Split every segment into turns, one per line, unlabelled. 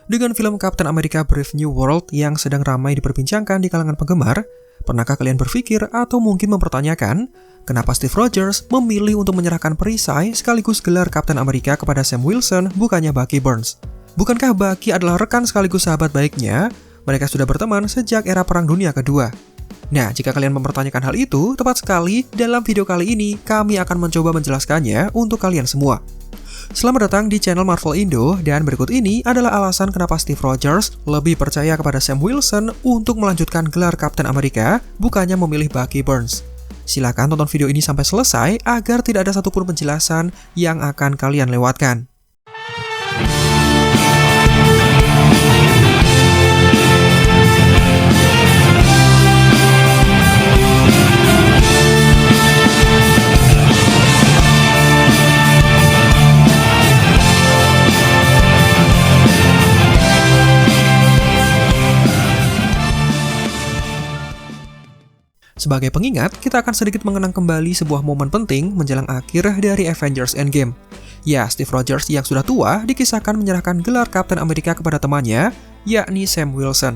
Dengan film Captain America Brave New World yang sedang ramai diperbincangkan di kalangan penggemar, pernahkah kalian berpikir atau mungkin mempertanyakan, kenapa Steve Rogers memilih untuk menyerahkan perisai sekaligus gelar Captain America kepada Sam Wilson bukannya Bucky Barnes? Bukankah Bucky adalah rekan sekaligus sahabat baiknya? Mereka sudah berteman sejak era Perang Dunia Kedua. Nah, jika kalian mempertanyakan hal itu, tepat sekali dalam video kali ini kami akan mencoba menjelaskannya untuk kalian semua. Selamat datang di channel Marvel Indo, dan berikut ini adalah alasan kenapa Steve Rogers lebih percaya kepada Sam Wilson untuk melanjutkan gelar Captain America, bukannya memilih Bucky Barnes. Silakan tonton video ini sampai selesai agar tidak ada satupun penjelasan yang akan kalian lewatkan. Sebagai pengingat, kita akan sedikit mengenang kembali sebuah momen penting menjelang akhir dari Avengers Endgame. Ya, Steve Rogers yang sudah tua dikisahkan menyerahkan gelar Captain America kepada temannya, yakni Sam Wilson.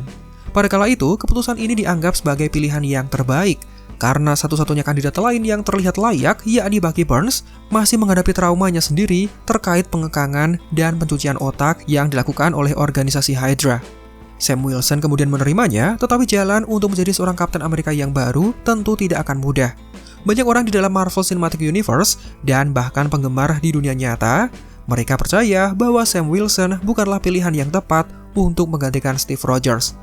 Pada kala itu, keputusan ini dianggap sebagai pilihan yang terbaik, karena satu-satunya kandidat lain yang terlihat layak, yakni Bucky Barnes, masih menghadapi traumanya sendiri terkait pengekangan dan pencucian otak yang dilakukan oleh organisasi Hydra. Sam Wilson kemudian menerimanya, tetapi jalan untuk menjadi seorang Captain America yang baru tentu tidak akan mudah. Banyak orang di dalam Marvel Cinematic Universe dan bahkan penggemar di dunia nyata, mereka percaya bahwa Sam Wilson bukanlah pilihan yang tepat untuk menggantikan Steve Rogers.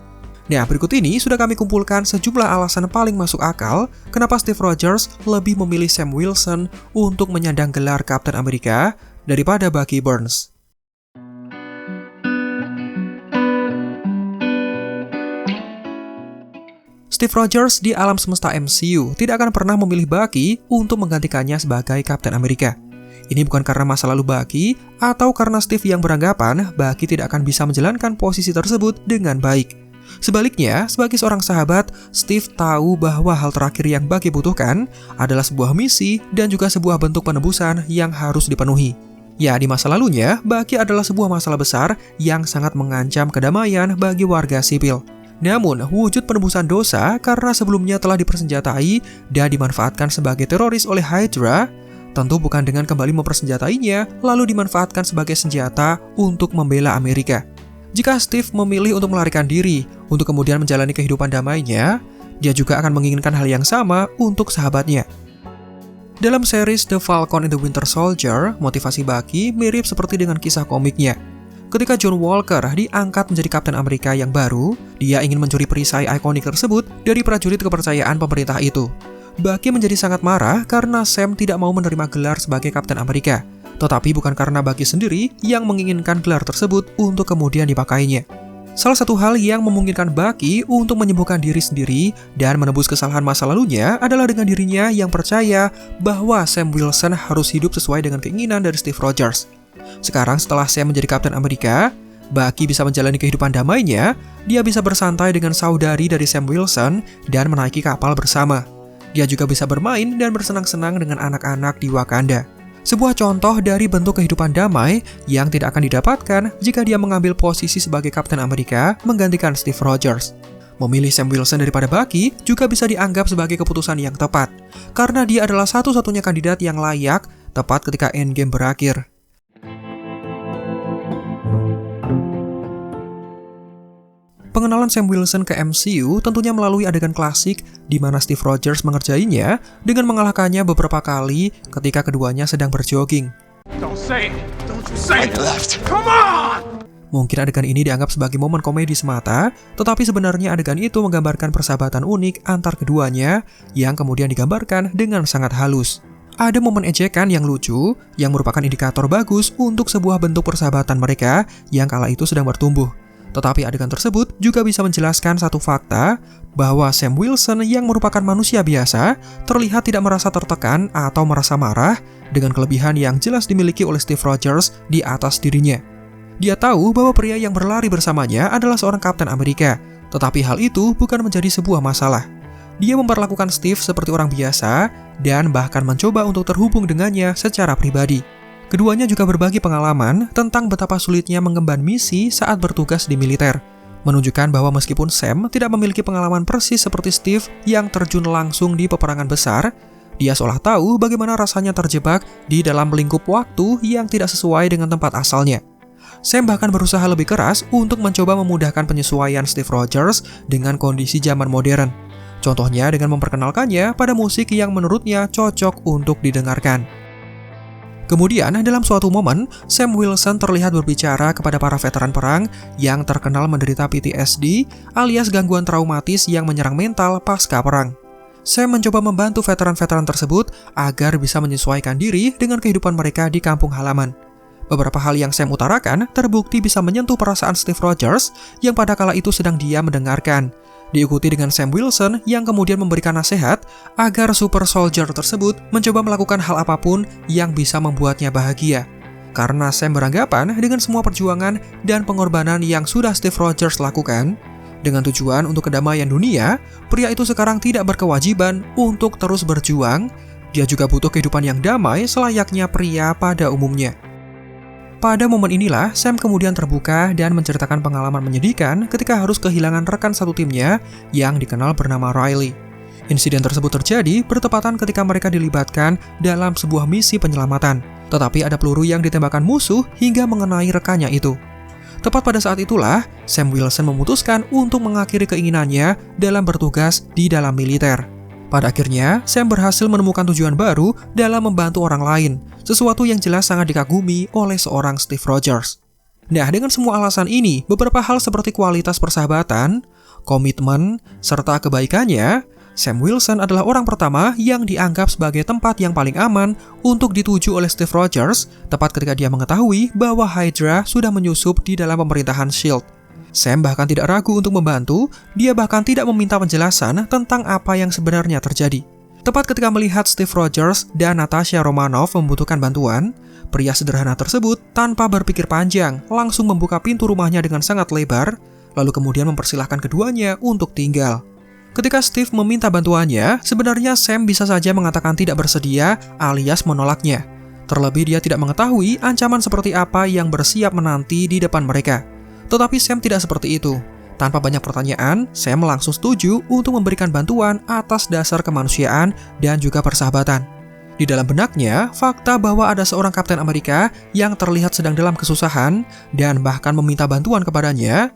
Nah, berikut ini sudah kami kumpulkan sejumlah alasan paling masuk akal kenapa Steve Rogers lebih memilih Sam Wilson untuk menyandang gelar Captain America daripada Bucky Barnes. Steve Rogers di alam semesta MCU tidak akan pernah memilih Bucky untuk menggantikannya sebagai Captain America. Ini bukan karena masa lalu Bucky atau karena Steve yang beranggapan Bucky tidak akan bisa menjalankan posisi tersebut dengan baik. Sebaliknya, sebagai seorang sahabat, Steve tahu bahwa hal terakhir yang Bucky butuhkan adalah sebuah misi dan juga sebuah bentuk penebusan yang harus dipenuhi. Ya, di masa lalunya, Bucky adalah sebuah masalah besar yang sangat mengancam kedamaian bagi warga sipil. Namun, wujud penebusan dosa karena sebelumnya telah dipersenjatai dan dimanfaatkan sebagai teroris oleh Hydra, tentu bukan dengan kembali mempersenjatainya lalu dimanfaatkan sebagai senjata untuk membela Amerika. Jika Steve memilih untuk melarikan diri untuk kemudian menjalani kehidupan damainya, dia juga akan menginginkan hal yang sama untuk sahabatnya. Dalam series The Falcon and the Winter Soldier, motivasi Bucky mirip seperti dengan kisah komiknya. Ketika John Walker diangkat menjadi Kapten Amerika yang baru, dia ingin mencuri perisai ikonik tersebut dari prajurit kepercayaan pemerintah itu. Bucky menjadi sangat marah karena Sam tidak mau menerima gelar sebagai Kapten Amerika, tetapi bukan karena Bucky sendiri yang menginginkan gelar tersebut untuk kemudian dipakainya. Salah satu hal yang memungkinkan Bucky untuk menyembuhkan diri sendiri dan menebus kesalahan masa lalunya adalah dengan dirinya yang percaya bahwa Sam Wilson harus hidup sesuai dengan keinginan dari Steve Rogers. Sekarang setelah Sam menjadi Kapten Amerika, Bucky bisa menjalani kehidupan damainya, dia bisa bersantai dengan saudari dari Sam Wilson dan menaiki kapal bersama. Dia juga bisa bermain dan bersenang-senang dengan anak-anak di Wakanda. Sebuah contoh dari bentuk kehidupan damai yang tidak akan didapatkan jika dia mengambil posisi sebagai Kapten Amerika menggantikan Steve Rogers. Memilih Sam Wilson daripada Bucky juga bisa dianggap sebagai keputusan yang tepat, karena dia adalah satu-satunya kandidat yang layak tepat ketika Endgame berakhir. Pengenalan Sam Wilson ke MCU tentunya melalui adegan klasik di mana Steve Rogers mengerjainya dengan mengalahkannya beberapa kali ketika keduanya sedang berjogging. Mungkin adegan ini dianggap sebagai momen komedi semata, tetapi sebenarnya adegan itu menggambarkan persahabatan unik antar keduanya yang kemudian digambarkan dengan sangat halus. Ada momen ejekan yang lucu yang merupakan indikator bagus untuk sebuah bentuk persahabatan mereka yang kala itu sedang bertumbuh. Tetapi adegan tersebut juga bisa menjelaskan satu fakta bahwa Sam Wilson yang merupakan manusia biasa terlihat tidak merasa tertekan atau merasa marah dengan kelebihan yang jelas dimiliki oleh Steve Rogers di atas dirinya. Dia tahu bahwa pria yang berlari bersamanya adalah seorang Kapten Amerika, tetapi hal itu bukan menjadi sebuah masalah. Dia memperlakukan Steve seperti orang biasa dan bahkan mencoba untuk terhubung dengannya secara pribadi. Keduanya juga berbagi pengalaman tentang betapa sulitnya mengemban misi saat bertugas di militer, menunjukkan bahwa meskipun Sam tidak memiliki pengalaman persis seperti Steve yang terjun langsung di peperangan besar, dia seolah tahu bagaimana rasanya terjebak di dalam lingkup waktu yang tidak sesuai dengan tempat asalnya. Sam bahkan berusaha lebih keras untuk mencoba memudahkan penyesuaian Steve Rogers dengan kondisi zaman modern. Contohnya dengan memperkenalkannya pada musik yang menurutnya cocok untuk didengarkan. Kemudian, dalam suatu momen, Sam Wilson terlihat berbicara kepada para veteran perang yang terkenal menderita PTSD alias gangguan traumatis yang menyerang mental pasca perang. Sam mencoba membantu veteran-veteran tersebut agar bisa menyesuaikan diri dengan kehidupan mereka di kampung halaman. Beberapa hal yang Sam utarakan terbukti bisa menyentuh perasaan Steve Rogers yang pada kala itu sedang diam mendengarkan. Diikuti dengan Sam Wilson yang kemudian memberikan nasihat agar super soldier tersebut mencoba melakukan hal apapun yang bisa membuatnya bahagia. Karena Sam beranggapan dengan semua perjuangan dan pengorbanan yang sudah Steve Rogers lakukan, dengan tujuan untuk kedamaian dunia, pria itu sekarang tidak berkewajiban untuk terus berjuang, dia juga butuh kehidupan yang damai selayaknya pria pada umumnya. Pada momen inilah, Sam kemudian terbuka dan menceritakan pengalaman menyedihkan ketika harus kehilangan rekan satu timnya yang dikenal bernama Riley. Insiden tersebut terjadi bertepatan ketika mereka dilibatkan dalam sebuah misi penyelamatan, tetapi ada peluru yang ditembakkan musuh hingga mengenai rekannya itu. Tepat pada saat itulah, Sam Wilson memutuskan untuk mengakhiri keinginannya dalam bertugas di dalam militer. Pada akhirnya, Sam berhasil menemukan tujuan baru dalam membantu orang lain, sesuatu yang jelas sangat dikagumi oleh seorang Steve Rogers. Nah, dengan semua alasan ini, beberapa hal seperti kualitas persahabatan, komitmen, serta kebaikannya, Sam Wilson adalah orang pertama yang dianggap sebagai tempat yang paling aman untuk dituju oleh Steve Rogers, tepat ketika dia mengetahui bahwa Hydra sudah menyusup di dalam pemerintahan S.H.I.E.L.D. Sam bahkan tidak ragu untuk membantu, dia bahkan tidak meminta penjelasan tentang apa yang sebenarnya terjadi. Tepat ketika melihat Steve Rogers dan Natasha Romanoff membutuhkan bantuan, pria sederhana tersebut tanpa berpikir panjang langsung membuka pintu rumahnya dengan sangat lebar, lalu kemudian mempersilahkan keduanya untuk tinggal. Ketika Steve meminta bantuannya, sebenarnya Sam bisa saja mengatakan tidak bersedia alias menolaknya. Terlebih dia tidak mengetahui ancaman seperti apa yang bersiap menanti di depan mereka. Tetapi Sam tidak seperti itu. Tanpa banyak pertanyaan, Sam langsung setuju untuk memberikan bantuan atas dasar kemanusiaan dan juga persahabatan. Di dalam benaknya, fakta bahwa ada seorang Kapten Amerika yang terlihat sedang dalam kesusahan dan bahkan meminta bantuan kepadanya,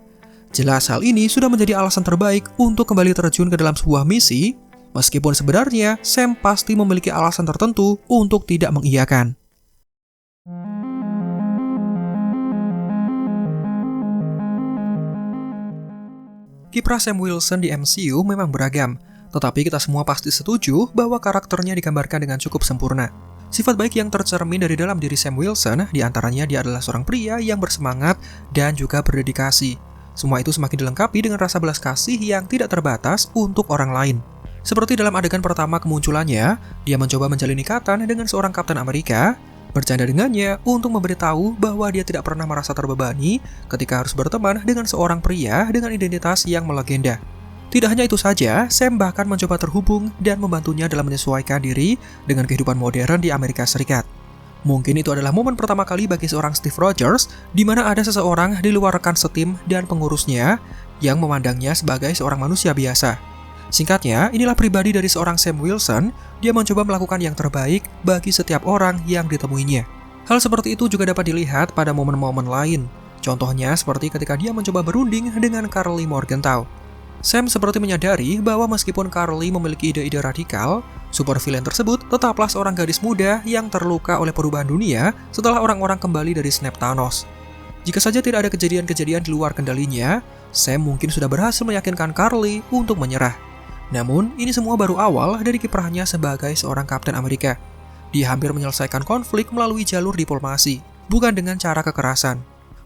jelas hal ini sudah menjadi alasan terbaik untuk kembali terjun ke dalam sebuah misi, meskipun sebenarnya Sam pasti memiliki alasan tertentu untuk tidak mengiyakan. Kiprah Sam Wilson di MCU memang beragam, tetapi kita semua pasti setuju bahwa karakternya digambarkan dengan cukup sempurna. Sifat baik yang tercermin dari dalam diri Sam Wilson, diantaranya dia adalah seorang pria yang bersemangat dan juga berdedikasi. Semua itu semakin dilengkapi dengan rasa belas kasih yang tidak terbatas untuk orang lain. Seperti dalam adegan pertama kemunculannya, dia mencoba menjalin ikatan dengan seorang Kapten Amerika, bercanda dengannya untuk memberitahu bahwa dia tidak pernah merasa terbebani ketika harus berteman dengan seorang pria dengan identitas yang melegenda. Tidak hanya itu saja, Sam bahkan mencoba terhubung dan membantunya dalam menyesuaikan diri dengan kehidupan modern di Amerika Serikat. Mungkin itu adalah momen pertama kali bagi seorang Steve Rogers di mana ada seseorang di luar rekan setim dan pengurusnya yang memandangnya sebagai seorang manusia biasa. Singkatnya, inilah pribadi dari seorang Sam Wilson, dia mencoba melakukan yang terbaik bagi setiap orang yang ditemuinya. Hal seperti itu juga dapat dilihat pada momen-momen lain. Contohnya seperti ketika dia mencoba berunding dengan Karli Morgenthau. Sam seperti menyadari bahwa meskipun Karli memiliki ide-ide radikal, supervillain tersebut tetaplah seorang gadis muda yang terluka oleh perubahan dunia setelah orang-orang kembali dari snap Thanos. Jika saja tidak ada kejadian-kejadian di luar kendalinya, Sam mungkin sudah berhasil meyakinkan Karli untuk menyerah. Namun, ini semua baru awal dari kiprahnya sebagai seorang Kapten Amerika. Dia hampir menyelesaikan konflik melalui jalur diplomasi, bukan dengan cara kekerasan.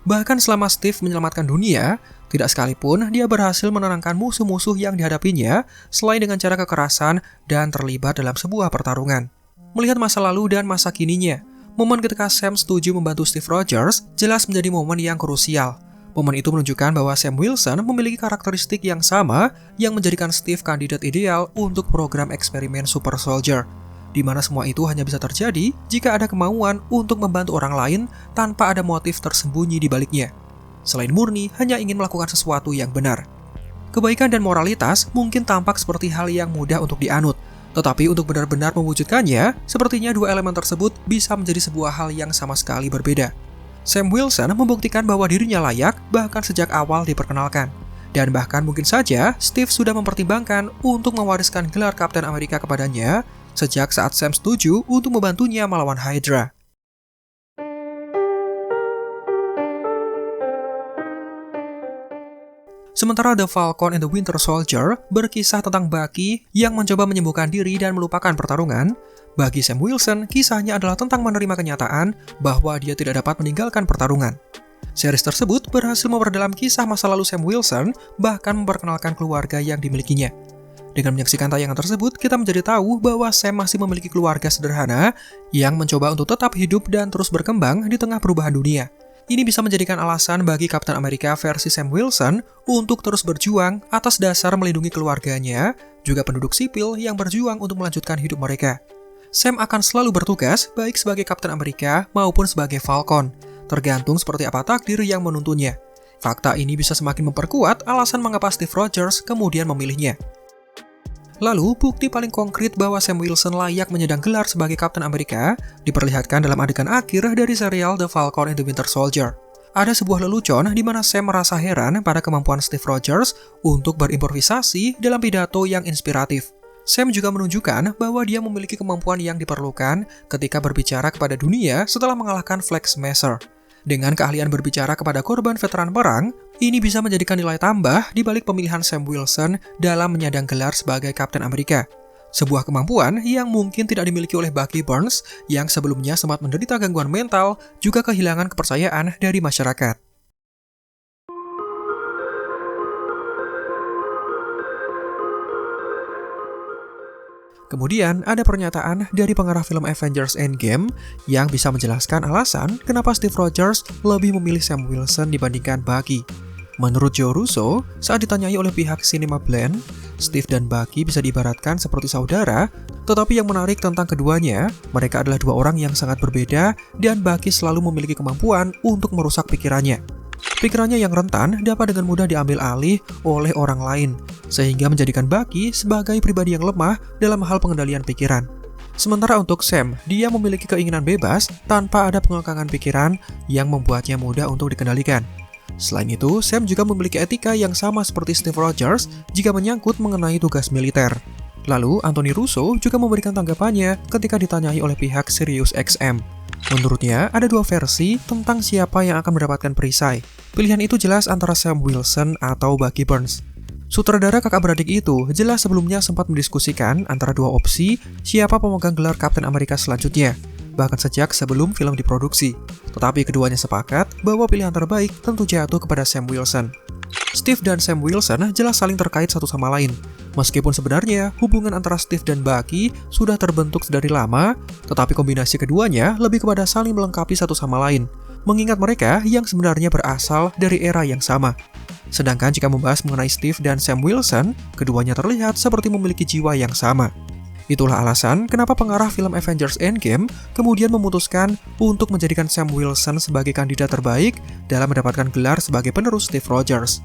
Bahkan selama Steve menyelamatkan dunia, tidak sekalipun dia berhasil menenangkan musuh-musuh yang dihadapinya selain dengan cara kekerasan dan terlibat dalam sebuah pertarungan. Melihat masa lalu dan masa kininya, momen ketika Sam setuju membantu Steve Rogers jelas menjadi momen yang krusial. Momen itu menunjukkan bahwa Sam Wilson memiliki karakteristik yang sama yang menjadikan Steve kandidat ideal untuk program eksperimen Super Soldier. di mana semua itu hanya bisa terjadi jika ada kemauan untuk membantu orang lain tanpa ada motif tersembunyi di baliknya. Selain murni hanya ingin melakukan sesuatu yang benar. Kebaikan dan moralitas mungkin tampak seperti hal yang mudah untuk dianut, tetapi untuk benar-benar mewujudkannya, sepertinya dua elemen tersebut bisa menjadi sebuah hal yang sama sekali berbeda. Sam Wilson membuktikan bahwa dirinya layak bahkan sejak awal diperkenalkan. Dan bahkan mungkin saja Steve sudah mempertimbangkan untuk mewariskan gelar Kapten Amerika kepadanya sejak saat Sam setuju untuk membantunya melawan Hydra. Sementara The Falcon and the Winter Soldier berkisah tentang Bucky yang mencoba menyembuhkan diri dan melupakan pertarungan, bagi Sam Wilson kisahnya adalah tentang menerima kenyataan bahwa dia tidak dapat meninggalkan pertarungan. Series tersebut berhasil memperdalam kisah masa lalu Sam Wilson, bahkan memperkenalkan keluarga yang dimilikinya. Dengan menyaksikan tayangan tersebut, kita menjadi tahu bahwa Sam masih memiliki keluarga sederhana yang mencoba untuk tetap hidup dan terus berkembang di tengah perubahan dunia. Ini bisa menjadikan alasan bagi Kapten Amerika versi Sam Wilson untuk terus berjuang atas dasar melindungi keluarganya, juga penduduk sipil yang berjuang untuk melanjutkan hidup mereka. Sam akan selalu bertugas baik sebagai Kapten Amerika maupun sebagai Falcon, tergantung seperti apa takdir yang menuntunnya. Fakta ini bisa semakin memperkuat alasan mengapa Steve Rogers kemudian memilihnya. Lalu, bukti paling konkret bahwa Sam Wilson layak menyandang gelar sebagai Kapten Amerika diperlihatkan dalam adegan akhir dari serial The Falcon and the Winter Soldier. Ada sebuah lelucon di mana Sam merasa heran pada kemampuan Steve Rogers untuk berimprovisasi dalam pidato yang inspiratif. Sam juga menunjukkan bahwa dia memiliki kemampuan yang diperlukan ketika berbicara kepada dunia setelah mengalahkan Flag Smasher. Dengan keahlian berbicara kepada korban veteran perang, ini bisa menjadikan nilai tambah di balik pemilihan Sam Wilson dalam menyandang gelar sebagai Kapten Amerika. Sebuah kemampuan yang mungkin tidak dimiliki oleh Bucky Barnes yang sebelumnya sempat menderita gangguan mental juga kehilangan kepercayaan dari masyarakat. Kemudian ada pernyataan dari pengarah film Avengers Endgame yang bisa menjelaskan alasan kenapa Steve Rogers lebih memilih Sam Wilson dibandingkan Bucky. Menurut Joe Russo, saat ditanyai oleh pihak Cinema Blend, Steve dan Bucky bisa diibaratkan seperti saudara, tetapi yang menarik tentang keduanya, mereka adalah dua orang yang sangat berbeda dan Bucky selalu memiliki kemampuan untuk merusak pikirannya. Pikirannya yang rentan dapat dengan mudah diambil alih oleh orang lain, sehingga menjadikan Bucky sebagai pribadi yang lemah dalam hal pengendalian pikiran. Sementara untuk Sam, dia memiliki keinginan bebas tanpa ada pengekangan pikiran yang membuatnya mudah untuk dikendalikan. Selain itu, Sam juga memiliki etika yang sama seperti Steve Rogers jika menyangkut mengenai tugas militer. Lalu, Anthony Russo juga memberikan tanggapannya ketika ditanyai oleh pihak SiriusXM. Menurutnya, ada dua versi tentang siapa yang akan mendapatkan perisai. Pilihan itu jelas antara Sam Wilson atau Bucky Barnes. Sutradara kakak beradik itu jelas sebelumnya sempat mendiskusikan antara dua opsi siapa pemegang gelar Kapten Amerika selanjutnya, bahkan sejak sebelum film diproduksi. Tetapi keduanya sepakat bahwa pilihan terbaik tentu jatuh kepada Sam Wilson. Steve dan Sam Wilson jelas saling terkait satu sama lain. Meskipun sebenarnya hubungan antara Steve dan Bucky sudah terbentuk sedari lama, tetapi kombinasi keduanya lebih kepada saling melengkapi satu sama lain, mengingat mereka yang sebenarnya berasal dari era yang sama. Sedangkan jika membahas mengenai Steve dan Sam Wilson, keduanya terlihat seperti memiliki jiwa yang sama. Itulah alasan kenapa pengarah film Avengers Endgame kemudian memutuskan untuk menjadikan Sam Wilson sebagai kandidat terbaik dalam mendapatkan gelar sebagai penerus Steve Rogers.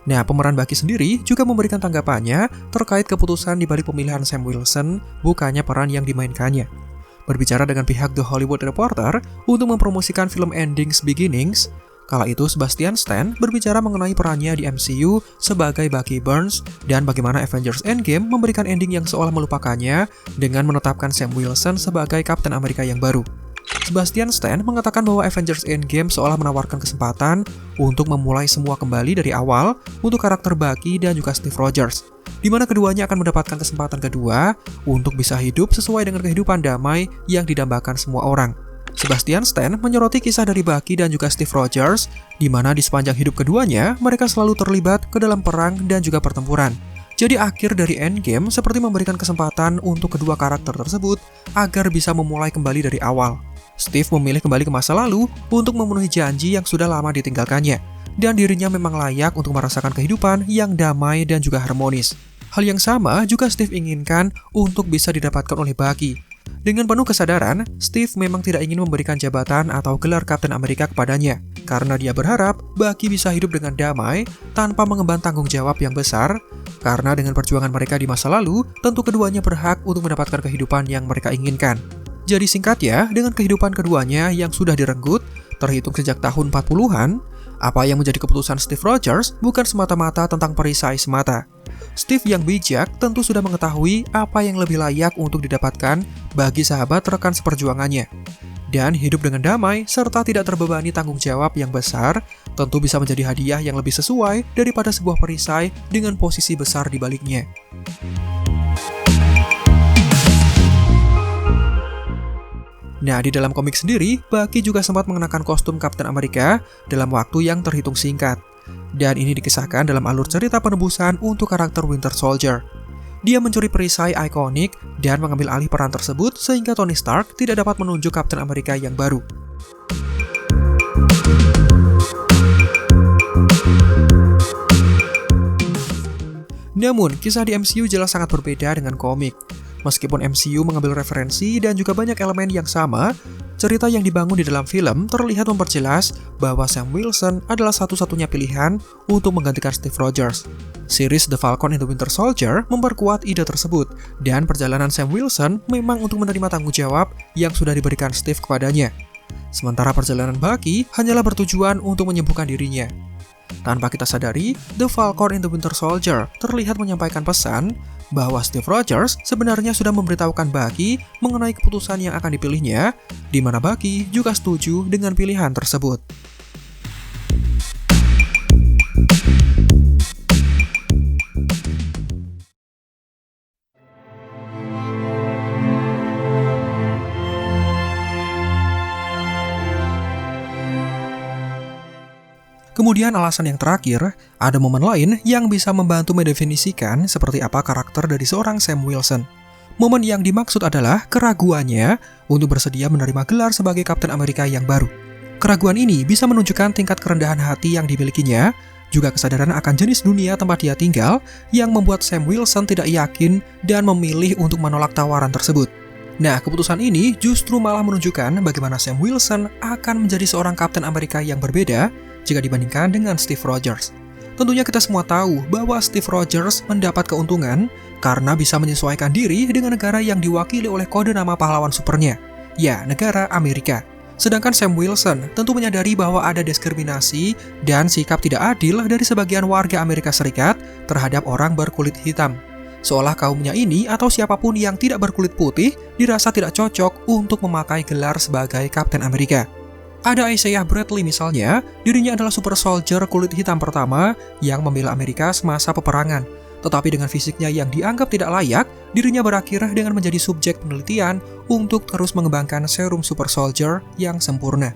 Nah, pemeran Bucky sendiri juga memberikan tanggapannya terkait keputusan di balik pemilihan Sam Wilson, bukannya peran yang dimainkannya. Berbicara dengan pihak The Hollywood Reporter untuk mempromosikan film Endings Beginnings, kala itu Sebastian Stan berbicara mengenai perannya di MCU sebagai Bucky Barnes dan bagaimana Avengers Endgame memberikan ending yang seolah melupakannya dengan menetapkan Sam Wilson sebagai Kapten Amerika yang baru. Sebastian Stan mengatakan bahwa Avengers Endgame seolah menawarkan kesempatan untuk memulai semua kembali dari awal untuk karakter Bucky dan juga Steve Rogers, di mana keduanya akan mendapatkan kesempatan kedua untuk bisa hidup sesuai dengan kehidupan damai yang didambakan semua orang. Sebastian Stan menyoroti kisah dari Bucky dan juga Steve Rogers, di mana di sepanjang hidup keduanya, mereka selalu terlibat ke dalam perang dan juga pertempuran. Jadi akhir dari Endgame seperti memberikan kesempatan untuk kedua karakter tersebut agar bisa memulai kembali dari awal. Steve memilih kembali ke masa lalu untuk memenuhi janji yang sudah lama ditinggalkannya, dan dirinya memang layak untuk merasakan kehidupan yang damai dan juga harmonis. Hal yang sama juga Steve inginkan untuk bisa didapatkan oleh Bucky. Dengan penuh kesadaran, Steve memang tidak ingin memberikan jabatan atau gelar Kapten Amerika kepadanya, karena dia berharap Bucky bisa hidup dengan damai tanpa mengemban tanggung jawab yang besar, karena dengan perjuangan mereka di masa lalu, tentu keduanya berhak untuk mendapatkan kehidupan yang mereka inginkan. Jadi singkatnya, dengan kehidupan keduanya yang sudah direnggut, terhitung sejak tahun 40-an, apa yang menjadi keputusan Steve Rogers bukan semata-mata tentang perisai semata. Steve yang bijak tentu sudah mengetahui apa yang lebih layak untuk didapatkan bagi sahabat rekan seperjuangannya. Dan hidup dengan damai serta tidak terbebani tanggung jawab yang besar tentu bisa menjadi hadiah yang lebih sesuai daripada sebuah perisai dengan posisi besar di baliknya. Nah, di dalam komik sendiri, Bucky juga sempat mengenakan kostum Kapten Amerika dalam waktu yang terhitung singkat. Dan ini dikisahkan dalam alur cerita penebusan untuk karakter Winter Soldier. Dia mencuri perisai ikonik dan mengambil alih peran tersebut sehingga Tony Stark tidak dapat menunjuk Kapten Amerika yang baru. Namun, kisah di MCU jelas sangat berbeda dengan komik. Meskipun MCU mengambil referensi dan juga banyak elemen yang sama, cerita yang dibangun di dalam film terlihat memperjelas bahwa Sam Wilson adalah satu-satunya pilihan untuk menggantikan Steve Rogers. Series The Falcon and the Winter Soldier memperkuat ide tersebut, dan perjalanan Sam Wilson memang untuk menerima tanggung jawab yang sudah diberikan Steve kepadanya. Sementara perjalanan Bucky hanyalah bertujuan untuk menyembuhkan dirinya. Tanpa kita sadari, The Falcon and the Winter Soldier terlihat menyampaikan pesan bahwa Steve Rogers sebenarnya sudah memberitahukan Bucky mengenai keputusan yang akan dipilihnya, di mana Bucky juga setuju dengan pilihan tersebut. Kemudian alasan yang terakhir, ada momen lain yang bisa membantu mendefinisikan seperti apa karakter dari seorang Sam Wilson. Momen yang dimaksud adalah keraguannya untuk bersedia menerima gelar sebagai Kapten Amerika yang baru. Keraguan ini bisa menunjukkan tingkat kerendahan hati yang dimilikinya, juga kesadaran akan jenis dunia tempat dia tinggal yang membuat Sam Wilson tidak yakin dan memilih untuk menolak tawaran tersebut. Nah, keputusan ini justru malah menunjukkan bagaimana Sam Wilson akan menjadi seorang Kapten Amerika yang berbeda jika dibandingkan dengan Steve Rogers. Tentunya kita semua tahu bahwa Steve Rogers mendapat keuntungan karena bisa menyesuaikan diri dengan negara yang diwakili oleh kode nama pahlawan supernya, ya, negara Amerika. Sedangkan Sam Wilson tentu menyadari bahwa ada diskriminasi dan sikap tidak adil dari sebagian warga Amerika Serikat terhadap orang berkulit hitam. Seolah kaumnya ini atau siapapun yang tidak berkulit putih dirasa tidak cocok untuk memakai gelar sebagai Kapten Amerika. Ada Isaiah Bradley misalnya, dirinya adalah super soldier kulit hitam pertama yang membela Amerika semasa peperangan. Tetapi dengan fisiknya yang dianggap tidak layak, dirinya berakhir dengan menjadi subjek penelitian untuk terus mengembangkan serum super soldier yang sempurna.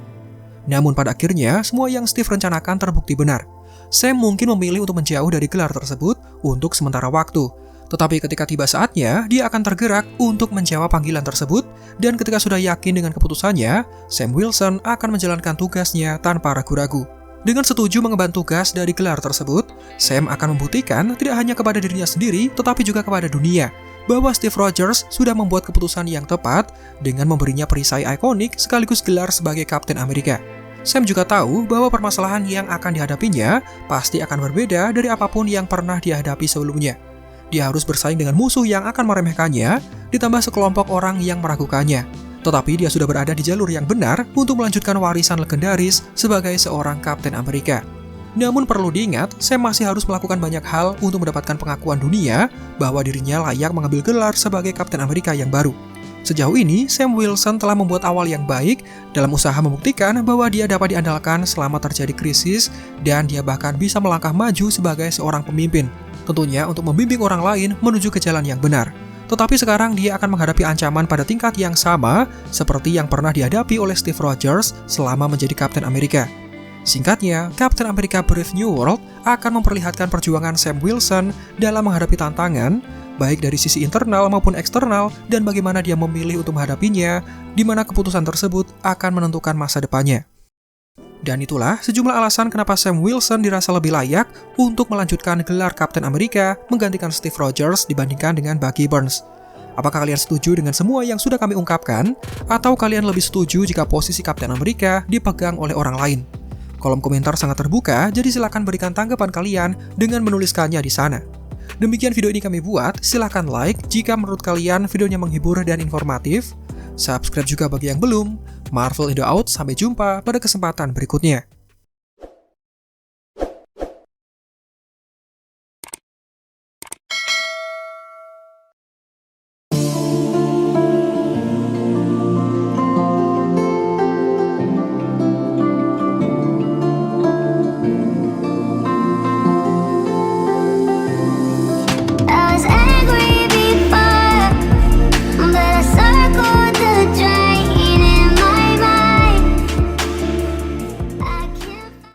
Namun pada akhirnya, semua yang Steve rencanakan terbukti benar. Sam mungkin memilih untuk menjauh dari gelar tersebut untuk sementara waktu. Tetapi ketika tiba saatnya, dia akan tergerak untuk menjawab panggilan tersebut, dan ketika sudah yakin dengan keputusannya, Sam Wilson akan menjalankan tugasnya tanpa ragu-ragu. Dengan setuju mengemban tugas dari gelar tersebut, Sam akan membuktikan tidak hanya kepada dirinya sendiri, tetapi juga kepada dunia, bahwa Steve Rogers sudah membuat keputusan yang tepat dengan memberinya perisai ikonik sekaligus gelar sebagai Kapten Amerika. Sam juga tahu bahwa permasalahan yang akan dihadapinya pasti akan berbeda dari apapun yang pernah dihadapi sebelumnya. Dia harus bersaing dengan musuh yang akan meremehkannya, ditambah sekelompok orang yang meragukannya. Tetapi dia sudah berada di jalur yang benar untuk melanjutkan warisan legendaris sebagai seorang Kapten Amerika. Namun perlu diingat, Sam masih harus melakukan banyak hal untuk mendapatkan pengakuan dunia bahwa dirinya layak mengambil gelar sebagai Kapten Amerika yang baru. Sejauh ini, Sam Wilson telah membuat awal yang baik dalam usaha membuktikan bahwa dia dapat diandalkan selama terjadi krisis dan dia bahkan bisa melangkah maju sebagai seorang pemimpin. Tentunya untuk membimbing orang lain menuju ke jalan yang benar. Tetapi sekarang dia akan menghadapi ancaman pada tingkat yang sama seperti yang pernah dihadapi oleh Steve Rogers selama menjadi Kapten Amerika. Singkatnya, Kapten Amerika Brave New World akan memperlihatkan perjuangan Sam Wilson dalam menghadapi tantangan, baik dari sisi internal maupun eksternal, dan bagaimana dia memilih untuk menghadapinya, di mana keputusan tersebut akan menentukan masa depannya. Dan itulah sejumlah alasan kenapa Sam Wilson dirasa lebih layak untuk melanjutkan gelar Kapten Amerika menggantikan Steve Rogers dibandingkan dengan Bucky Barnes. Apakah kalian setuju dengan semua yang sudah kami ungkapkan? Atau kalian lebih setuju jika posisi Kapten Amerika dipegang oleh orang lain? Kolom komentar sangat terbuka, jadi silakan berikan tanggapan kalian dengan menuliskannya di sana. Demikian video ini kami buat, silahkan like jika menurut kalian videonya menghibur dan informatif. Subscribe juga bagi yang belum. Marvel Indo Out, sampai jumpa pada kesempatan berikutnya.